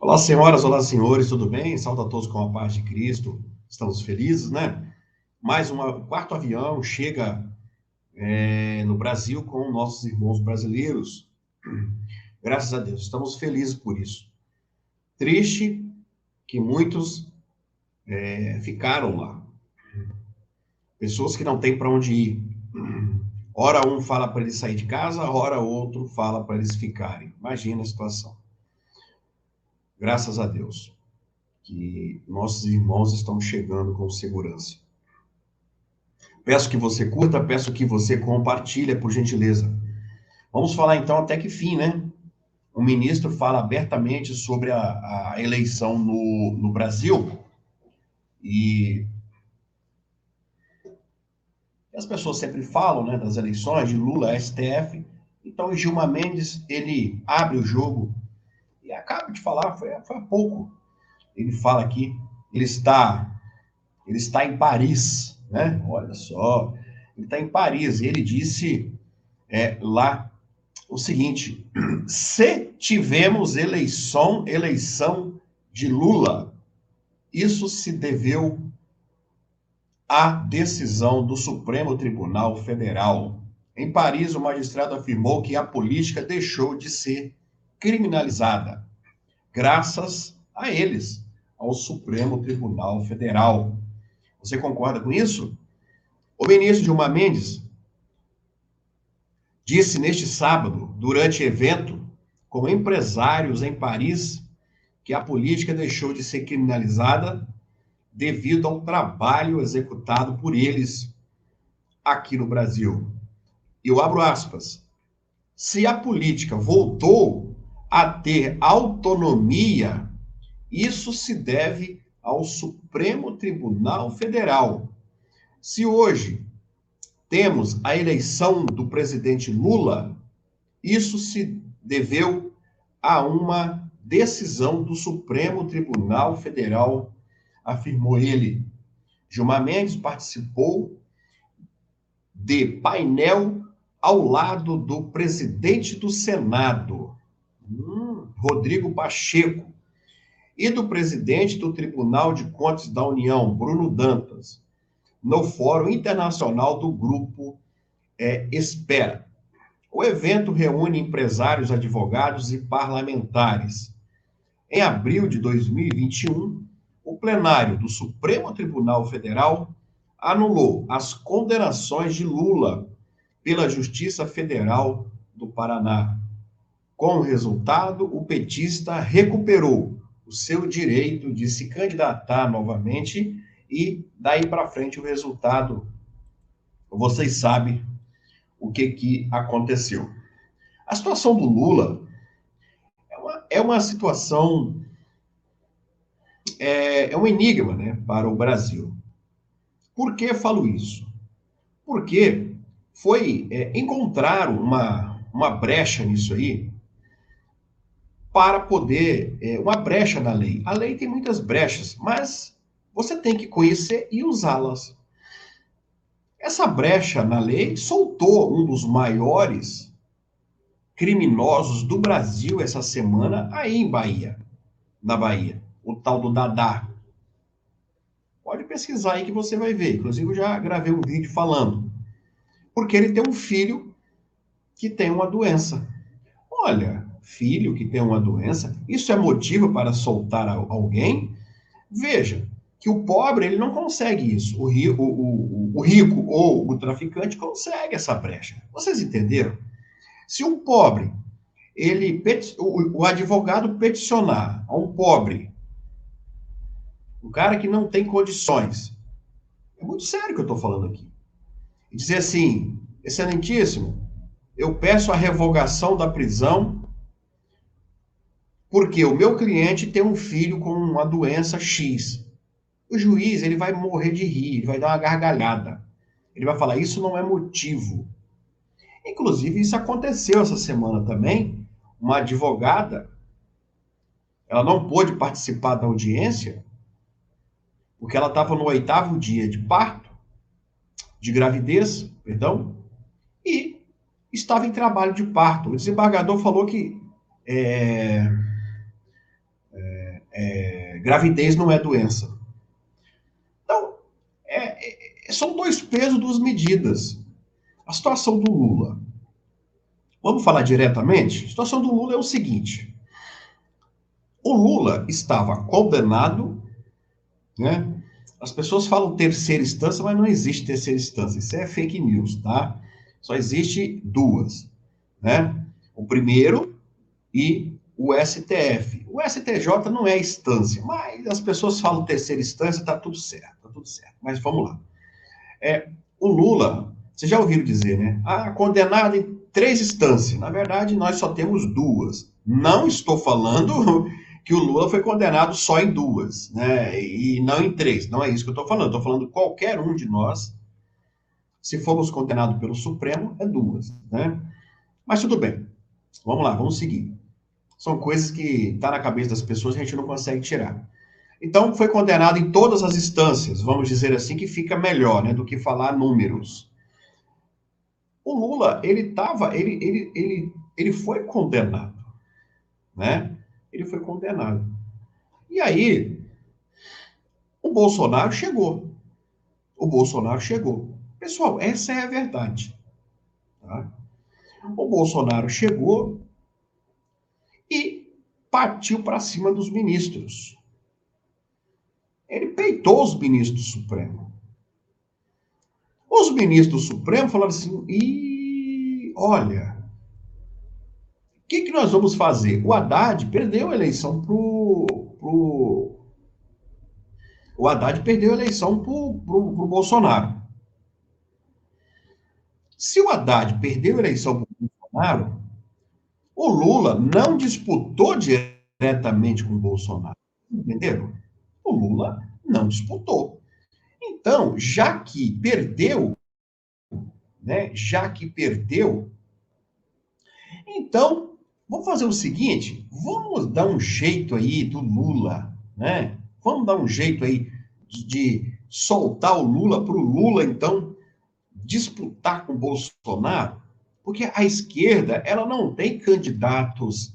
Olá, senhoras, olá, senhores, tudo bem? Saúde a todos com a paz de Cristo. Estamos felizes, né? O quarto avião chega no Brasil com nossos irmãos brasileiros. Graças a Deus, estamos felizes por isso. Triste que muitos ficaram lá. Pessoas que não têm para onde ir. Ora um fala para eles sair de casa, ora outro fala para eles ficarem. Imagina a situação. Graças a Deus que nossos irmãos estão chegando com segurança. Peço que você curta, peço que você compartilhe, por gentileza. Vamos falar então até que fim, né? O ministro fala abertamente sobre a eleição no Brasil e as pessoas sempre falam, né, das eleições de Lula, STF. Então, o Gilmar Mendes, ele abre o jogo e acaba de falar, foi há pouco. Ele fala aqui, ele está, ele está em Paris, né? Olha só, ele está em Paris. E ele disse lá o seguinte: se tivemos eleição de Lula, isso se deveu à decisão do Supremo Tribunal Federal. Em Paris, o magistrado afirmou que a política deixou de ser criminalizada, graças a eles, ao Supremo Tribunal Federal. Você concorda com isso? O ministro Gilmar Mendes disse neste sábado, durante evento com empresários em Paris, que a política deixou de ser criminalizada devido ao trabalho executado por eles aqui no Brasil. Eu abro aspas. Se a política voltou a ter autonomia, isso se deve ao Supremo Tribunal Federal. Se hoje temos a eleição do presidente Lula, isso se deveu a uma decisão do Supremo Tribunal Federal, afirmou ele. Gilmar Mendes participou de painel ao lado do presidente do Senado, Rodrigo Pacheco, e do presidente do Tribunal de Contas da União, Bruno Dantas, no Fórum Internacional do Grupo Espera. O evento reúne empresários, advogados e parlamentares. Em abril de 2021, o plenário do Supremo Tribunal Federal anulou as condenações de Lula pela Justiça Federal do Paraná. Com o resultado, o petista recuperou o seu direito de se candidatar novamente e daí para frente o resultado, vocês sabem o que aconteceu. A situação do Lula é uma situação, é um enigma, né, para o Brasil. Por que falo isso? Porque foi encontrar uma brecha nisso aí para poder, uma brecha na lei. A lei tem muitas brechas, mas você tem que conhecer e usá-las. Essa brecha na lei soltou um dos maiores criminosos do Brasil essa semana aí em Bahia, na Bahia, o tal do Dadá. Pode pesquisar aí que você vai ver. Inclusive, eu já gravei um vídeo falando. Porque ele tem um filho que tem uma doença. Olha, filho que tem uma doença, isso é motivo para soltar alguém? Veja, que o pobre ele não consegue isso. O rico ou o traficante consegue essa brecha. Vocês entenderam? Se um pobre, o advogado peticionar a um pobre, um cara que não tem condições, é muito sério o que eu estou falando aqui, e dizer assim, excelentíssimo, eu peço a revogação da prisão porque o meu cliente tem um filho com uma doença X. O juiz ele vai morrer de rir, ele vai dar uma gargalhada. Ele vai falar, isso não é motivo. Inclusive, isso aconteceu essa semana também. Uma advogada, ela não pôde participar da audiência, porque ela estava no 8º dia de parto, de gravidez, perdão, e estava em trabalho de parto. O desembargador falou que Gravidez não é doença. Então, são dois pesos, duas medidas. A situação do Lula. Vamos falar diretamente? A situação do Lula é o seguinte: o Lula estava condenado, né? As pessoas falam terceira instância, mas não existe terceira instância. Isso é fake news, tá? Só existe duas, né? O primeiro e o STF. O STJ não é instância, mas as pessoas falam terceira instância, tá tudo certo, tá tudo certo. Mas vamos lá. O Lula, vocês já ouviram dizer, né? Condenado em três instâncias. Na verdade, nós só temos duas. Não estou falando que o Lula foi condenado só em duas, né? E não em três. Não é isso que eu estou falando. Estou falando que qualquer um de nós, se formos condenados pelo Supremo, é duas, né? Mas tudo bem. Vamos lá, vamos seguir. São coisas que estão na cabeça das pessoas e a gente não consegue tirar. Então, foi condenado em todas as instâncias, vamos dizer assim, que fica melhor, né, do que falar números. O Lula, ele foi condenado, né? Ele foi condenado. E aí, o Bolsonaro chegou. O Bolsonaro chegou. Pessoal, essa é a verdade. Tá? O Bolsonaro chegou e partiu para cima dos ministros. Ele peitou os ministros do Supremo. Os ministros do Supremo falaram assim: olha, o que nós vamos fazer? O Haddad perdeu a eleição o Haddad perdeu a eleição pro Bolsonaro. Se o Haddad perdeu a eleição pro Bolsonaro, o Lula não disputou diretamente com o Bolsonaro. Entenderam? O Lula não disputou. Então, já que perdeu, né? Já que perdeu, então vamos fazer o seguinte: vamos dar um jeito aí do Lula, né? Vamos dar um jeito aí de soltar o Lula para o Lula, então, disputar com o Bolsonaro, porque a esquerda ela não tem candidatos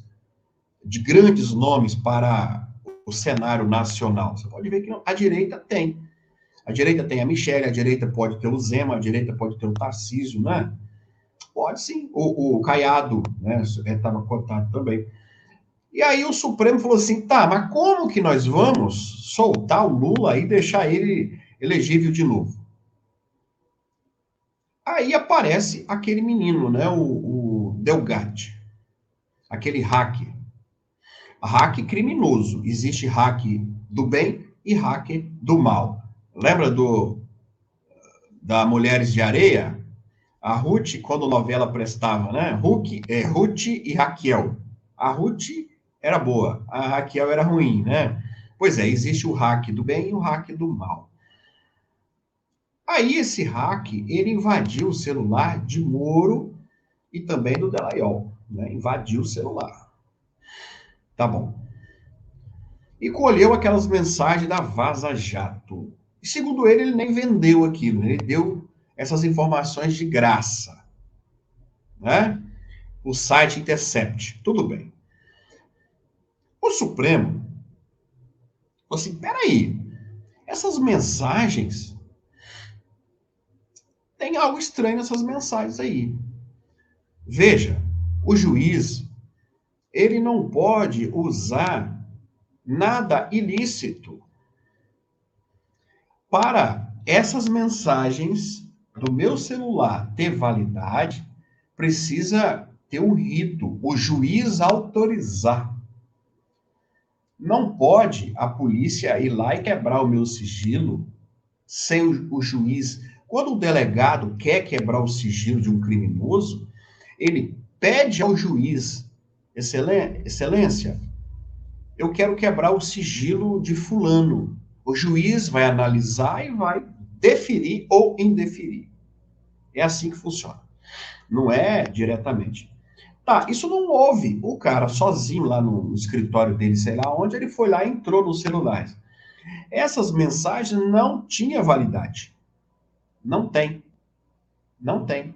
de grandes nomes para o cenário nacional. Você pode ver que a direita tem. A direita tem a Michelle, a direita pode ter o Zema, a direita pode ter o Tarcísio, né? Pode sim. O Caiado, né? Estava cotado também. E aí o Supremo falou assim: tá, mas como que nós vamos soltar o Lula e deixar ele elegível de novo? Aí aparece aquele menino, né? O Delgatti, aquele hacker. Hack criminoso. Existe hack do bem e hack do mal. Lembra da Mulheres de Areia? A Ruth, quando a novela prestava, né? Ruth e Raquel. A Ruth era boa, a Raquel era ruim, né? Pois é, existe o hack do bem e o hack do mal. Aí esse hack, ele invadiu o celular de Moro e também do Dallagnol, né? Invadiu o celular. Tá bom. E colheu aquelas mensagens da Vaza Jato. E segundo ele nem vendeu aquilo, né? Ele deu essas informações de graça, né? O site Intercept, tudo bem. O Supremo falou assim: peraí, essas mensagens, tem algo estranho nessas mensagens aí. Veja, o juiz, ele não pode usar nada ilícito. Para essas mensagens do meu celular ter validade, precisa ter um rito, o juiz autorizar. Não pode a polícia ir lá e quebrar o meu sigilo sem o juiz. Quando o delegado quer quebrar o sigilo de um criminoso, ele pede ao juiz: Excelência, eu quero quebrar o sigilo de fulano. O juiz vai analisar e vai deferir ou indeferir. É assim que funciona. Não é diretamente. Tá, isso não houve. O cara sozinho lá no escritório dele, sei lá onde, ele foi lá e entrou nos celulares. Essas mensagens não tinham validade. Não tem. Não tem.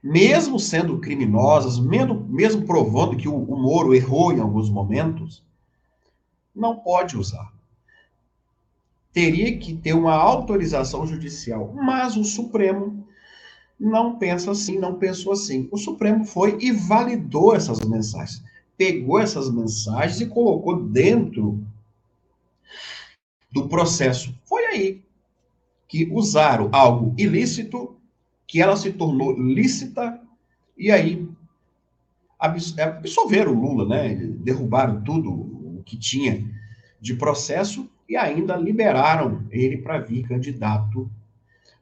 Mesmo sendo criminosas, mesmo provando que o Moro errou em alguns momentos, não pode usar. Teria que ter uma autorização judicial, mas o Supremo não pensa assim, não pensou assim. O Supremo foi e validou essas mensagens. Pegou essas mensagens e colocou dentro do processo. Foi aí que usaram algo ilícito, que ela se tornou lícita, e aí absolveram o Lula, né? Derrubaram tudo o que tinha de processo e ainda liberaram ele para vir candidato.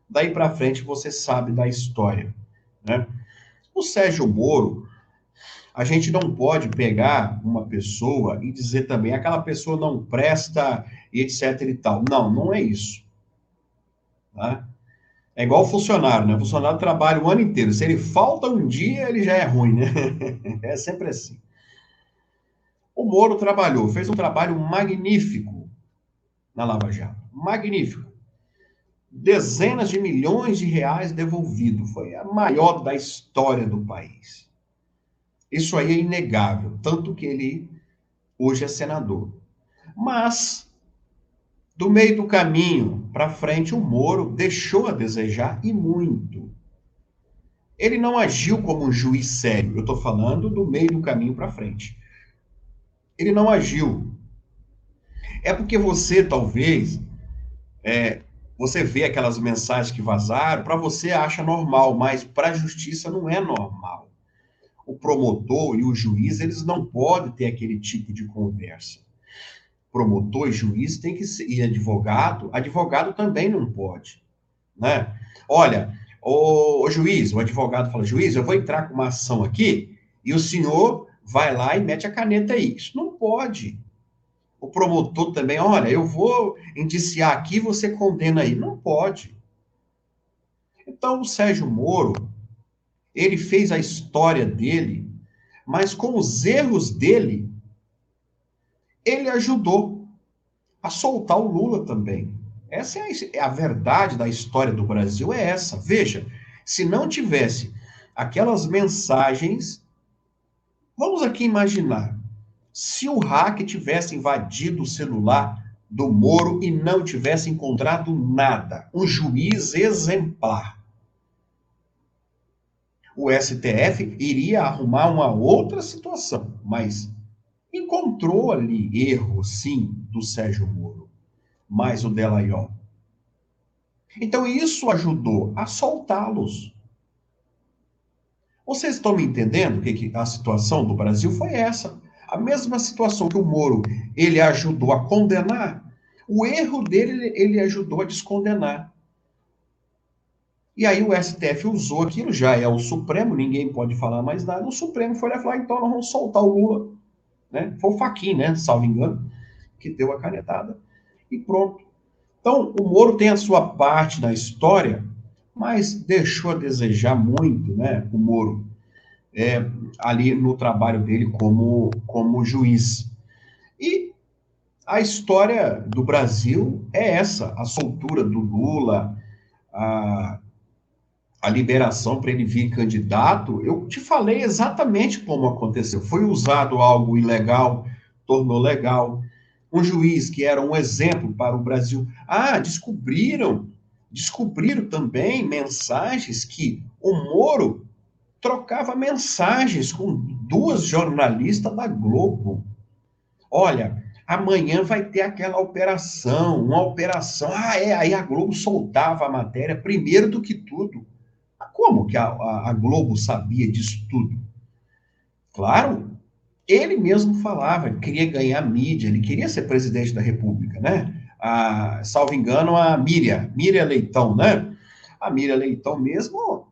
Daí para frente você sabe da história, né? O Sérgio Moro, a gente não pode pegar uma pessoa e dizer também aquela pessoa não presta e etc e tal. Não, não é isso. Tá? É igual o funcionário, né? O funcionário trabalha o ano inteiro. Se ele falta um dia, ele já é ruim, né? É sempre assim. O Moro trabalhou, fez um trabalho magnífico na Lava Jato. Magnífico. Dezenas de milhões de reais devolvidos. Foi a maior da história do país. Isso aí é inegável. Tanto que ele hoje é senador. Mas, do meio do caminho para frente, o Moro deixou a desejar e muito. Ele não agiu como um juiz sério. Eu estou falando do meio do caminho para frente. Ele não agiu. É porque você, talvez, você vê aquelas mensagens que vazaram, para você acha normal, mas para a justiça não é normal. O promotor e o juiz, eles não podem ter aquele tipo de conversa. Promotor e juiz tem que ser, e advogado também não pode, né? Olha, o juiz, o advogado fala, juiz, eu vou entrar com uma ação aqui, e o senhor vai lá e mete a caneta aí. Isso não pode. O promotor também, olha, eu vou indiciar aqui, você condena aí. Não pode. Então, o Sérgio Moro, ele fez a história dele, mas com os erros dele, ele ajudou a soltar o Lula também. Essa é a verdade da história do Brasil, é essa. Veja, se não tivesse aquelas mensagens, vamos aqui imaginar, se o hacker tivesse invadido o celular do Moro e não tivesse encontrado nada, um juiz exemplar, o STF iria arrumar uma outra situação, mas encontrou ali erro, sim, do Sérgio Moro, mas o Dellaiol. Então isso ajudou a soltá-los. Vocês estão me entendendo que a situação do Brasil foi essa? A mesma situação que o Moro, ele ajudou a condenar, o erro dele, ele ajudou a descondenar. E aí o STF usou aquilo, já é o Supremo, ninguém pode falar mais nada. O Supremo foi lá e falou, então nós vamos soltar o Lula. Né? Foi o Fachin, né, salvo engano, que deu a canetada. E pronto. Então, o Moro tem a sua parte na história, mas deixou a desejar muito, né, o Moro, ali no trabalho dele como juiz. E a história do Brasil é essa, a soltura do Lula, a, a liberação para ele vir candidato. Eu te falei exatamente como aconteceu. Foi usado algo ilegal, tornou legal. Um juiz que era um exemplo para o Brasil. Ah, descobriram também mensagens que o Moro trocava mensagens com duas jornalistas da Globo. Olha, amanhã vai ter aquela operação, uma operação. Ah, aí a Globo soltava a matéria primeiro do que tudo. Como que a Globo sabia disso tudo? Claro, ele mesmo falava, ele queria ganhar mídia, ele queria ser presidente da República, né? Salvo engano, a Miriam Leitão, né? A Miriam Leitão mesmo,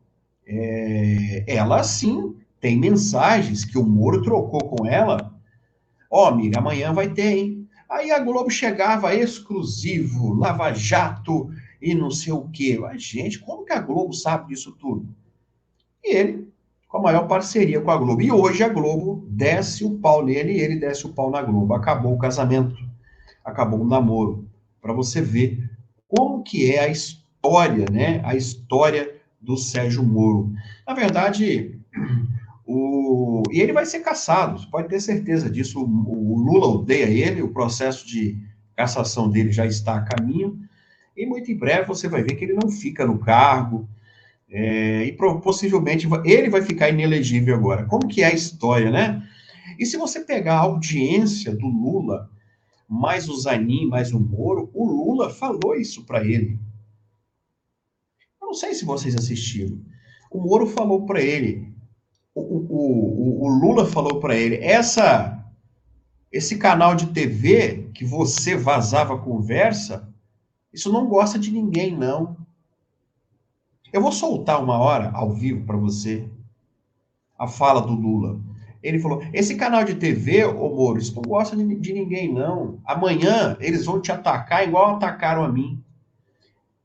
ela sim tem mensagens que o Moro trocou com ela. Ó, Miriam, amanhã vai ter, hein? Aí a Globo chegava exclusivo, Lava Jato e não sei o quê. Mas, gente, como que a Globo sabe disso tudo? E ele, com a maior parceria com a Globo. E hoje a Globo desce o pau nele e ele desce o pau na Globo. Acabou o casamento, acabou o namoro. Para você ver como que é a história, né? A história do Sérgio Moro. Na verdade, E ele vai ser cassado, você pode ter certeza disso. O Lula odeia ele, o processo de cassação dele já está a caminho, e muito em breve você vai ver que ele não fica no cargo, e possivelmente ele vai ficar inelegível agora. Como que é a história, né? E se você pegar a audiência do Lula, mais o Zanin, mais o Moro, o Lula falou isso para ele. Eu não sei se vocês assistiram. O Moro falou para ele, o Lula falou para ele, esse canal de TV que você vazava conversa, isso não gosta de ninguém, não. Eu vou soltar uma hora ao vivo para você a fala do Lula. Ele falou: esse canal de TV, ô Moro, isso não gosta de ninguém, não. Amanhã eles vão te atacar igual atacaram a mim.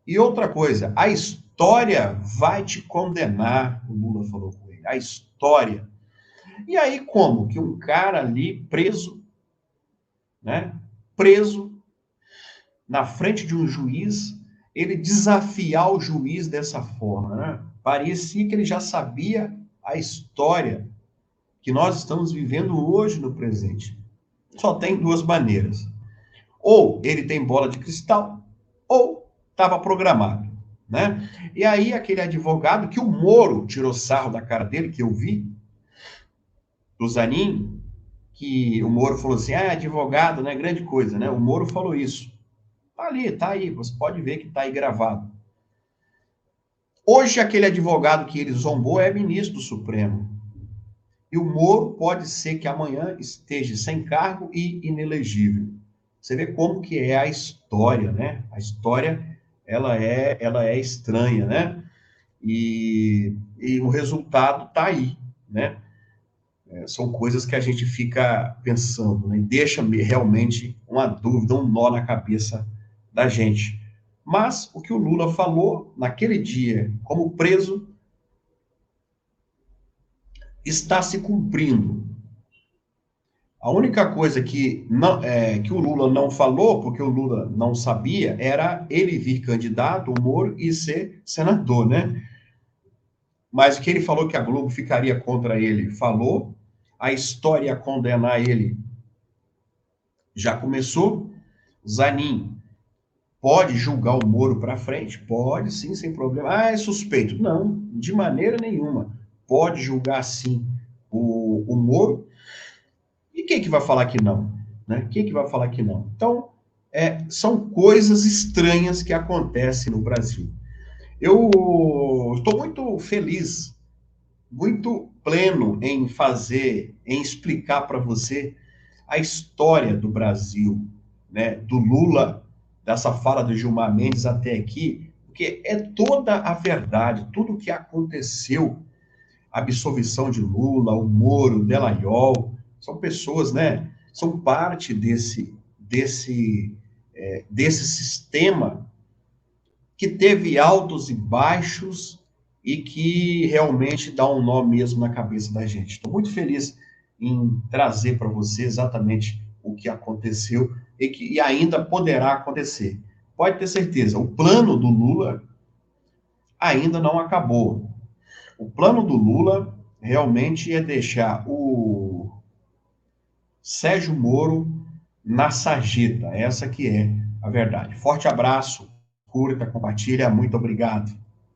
E outra coisa, a história vai te condenar, o Lula falou com ele. A história. E aí, como que um cara ali preso, né? Preso na frente de um juiz, ele desafiar o juiz dessa forma, né? Parecia que ele já sabia a história que nós estamos vivendo hoje no presente. Só tem duas maneiras. Ou ele tem bola de cristal, ou estava programado, né? E aí aquele advogado que o Moro tirou sarro da cara dele, que eu vi, do Zanin, que o Moro falou assim, advogado, né, grande coisa, né? O Moro falou isso. Tá ali, tá aí, você pode ver que tá aí gravado. Hoje aquele advogado que ele zombou é ministro do Supremo. E o Moro pode ser que amanhã esteja sem cargo e inelegível. Você vê como que é a história, né? A história, ela é estranha, né? E o resultado está aí, né? São coisas que a gente fica pensando, né? E deixa realmente uma dúvida, um nó na cabeça da gente. Mas o que o Lula falou naquele dia, como preso, está se cumprindo. A única coisa que o Lula não falou, porque o Lula não sabia, era ele vir candidato, o Moro, e ser senador, né? Mas o que ele falou que a Globo ficaria contra ele, falou. A história ia condenar ele já começou. Zanin pode julgar o Moro para frente? Pode, sim, sem problema. É suspeito. Não, de maneira nenhuma. Pode julgar, sim, o Moro. E quem que vai falar que não? Né? Quem que vai falar que não? Então, são coisas estranhas que acontecem no Brasil. Eu estou muito feliz, muito pleno em explicar para você a história do Brasil, né? Do Lula, dessa fala do Gilmar Mendes até aqui, porque é toda a verdade, tudo o que aconteceu, a absolvição de Lula, o Moro, o Dellaiol, são pessoas, né? São parte desse sistema que teve altos e baixos e que realmente dá um nó mesmo na cabeça da gente. Estou muito feliz em trazer para você exatamente o que aconteceu e ainda poderá acontecer. Pode ter certeza, o plano do Lula ainda não acabou. O plano do Lula realmente é deixar o Sérgio Moro na sarjeta. Essa que é a verdade. Forte abraço, curta, compartilha. Muito obrigado.